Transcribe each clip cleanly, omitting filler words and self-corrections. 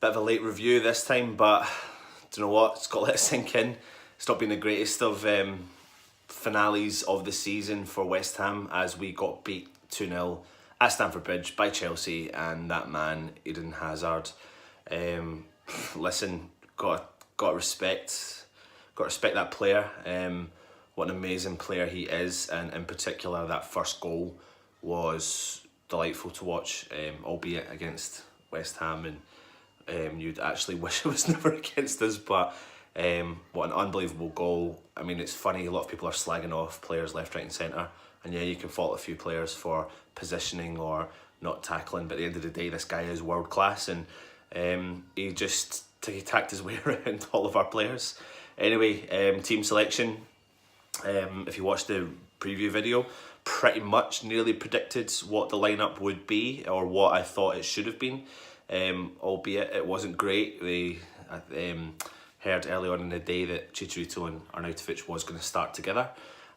Bit of a late review this time, but do you know what? It's got to let it sink in. It's not been the greatest of finales of the season for West Ham as we got beat 2-0 at Stamford Bridge by Chelsea and that man, Eden Hazard. Listen, got to respect that player. What an amazing player he is, and in particular that first goal was delightful to watch, albeit against West Ham, and you'd actually wish it was never against us, but what an unbelievable goal. I mean, it's funny, a lot of people are slagging off players left, right and centre, and yeah, you can fault a few players for positioning or not tackling, but at the end of the day, this guy is world class, and he tacked his way around all of our players. Anyway, team selection, if you watched the preview video, pretty much nearly predicted what the lineup would be, or what I thought it should have been, albeit it wasn't great. We heard early on in the day that Chicharito and Arnautovic was going to start together,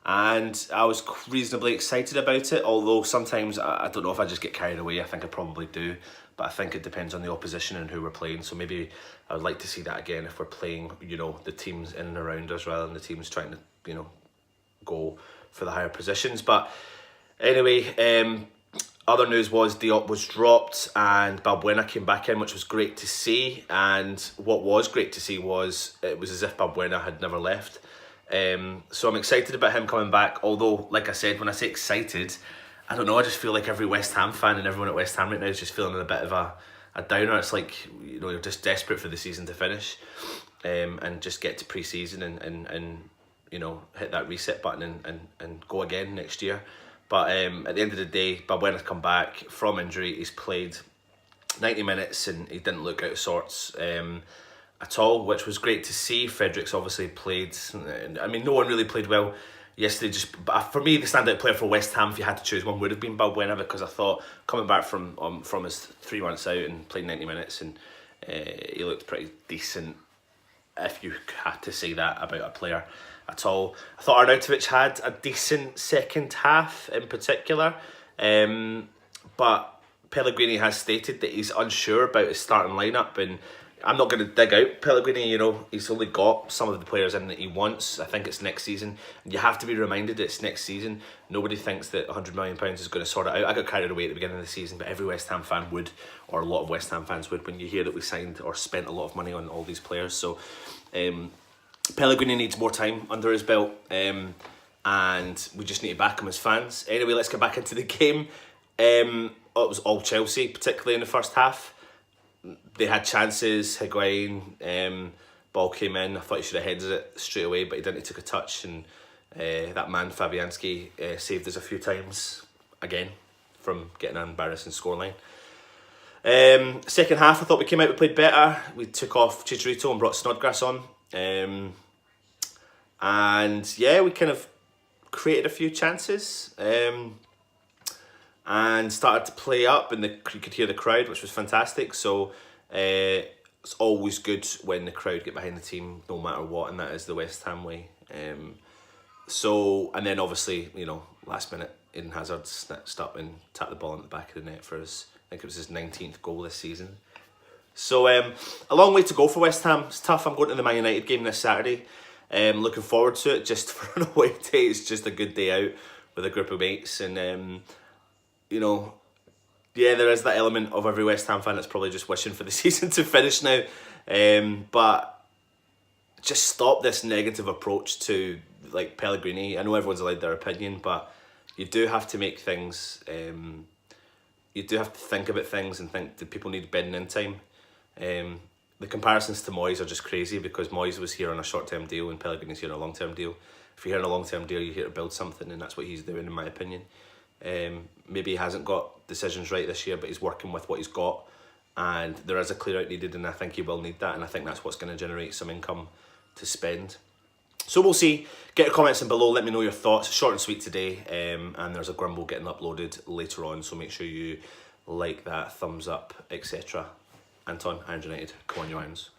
and I was reasonably excited about it, although sometimes I don't know if I just get carried away. I think I probably do, but I think it depends on the opposition and who we're playing, so maybe I would like to see that again if we're playing, you know, the teams in and around us rather than the teams trying to, you know, go for the higher positions. But anyway, other news was Diop was dropped and Balbuena came back in, which was great to see. And what was great to see was it was as if Balbuena had never left. So I'm excited about him coming back. Although, like I said, when I say excited, I don't know, I just feel like every West Ham fan and everyone at West Ham right now is just feeling a bit of a downer. It's like, you know, you're just desperate for the season to finish, and just get to pre-season and you know, hit that reset button and go again next year. But at the end of the day, Balbuena's come back from injury. He's played 90 minutes and he didn't look out of sorts at all, which was great to see. Fredericks obviously played. I mean, no one really played well yesterday. But for me, the standout player for West Ham, if you had to choose one, would have been Balbuena, because I thought coming back from his 3 months out and playing 90 minutes, and he looked pretty decent, if you had to say that about a player at all. I thought Arnautovic had a decent second half in particular, but Pellegrini has stated that he's unsure about his starting lineup, and I'm not going to dig out Pellegrini. You know, he's only got some of the players in that he wants. I think it's next season, and you have to be reminded it's next season. Nobody thinks that £100 million is going to sort it out. I got carried away at the beginning of the season, but every West Ham fan would, or a lot of West Ham fans would, when you hear that we signed or spent a lot of money on all these players. So Pellegrini needs more time under his belt, and we just need to back him as fans. Anyway, let's get back into the game. It was all Chelsea, particularly in the first half. They had chances. Higuain, ball came in. I thought he should have headed it straight away, but he didn't. He took a touch, and that man Fabianski saved us a few times again from getting an embarrassing scoreline. Second half, I thought we came out, we played better. We took off Chicharito and brought Snodgrass on. And yeah, we kind of created a few chances, and started to play up, and you could hear the crowd, which was fantastic. So it's always good when the crowd get behind the team, no matter what, and that is the West Ham way. So, and then obviously, you know, last minute, Eden Hazard snatched up and tapped the ball into the back of the net for his, I think it was his 19th goal this season. So a long way to go for West Ham. It's tough. I'm going to the Man United game this Saturday. Looking forward to it. Just for an away day, it's just a good day out with a group of mates, and you know, yeah, there is that element of every West Ham fan that's probably just wishing for the season to finish now. But just stop this negative approach to, like, Pellegrini. I know everyone's allowed their opinion, but you do have to make things. You do have to think about things and think, do people need bedding in time? The comparisons to Moyes are just crazy, because Moyes was here on a short-term deal and Pellegrini's here on a long-term deal. If you're here on a long-term deal, you're here to build something, and that's what he's doing, in my opinion. Maybe he hasn't got decisions right this year, but he's working with what he's got, and there is a clear-out needed, and I think he will need that, and I think that's what's going to generate some income to spend. So we'll see. Get your comments in below, let me know your thoughts. Short and sweet today, and there's a Grumble getting uploaded later on, so make sure you like that, thumbs up, etc. Anton, Irons United, come on you Irons.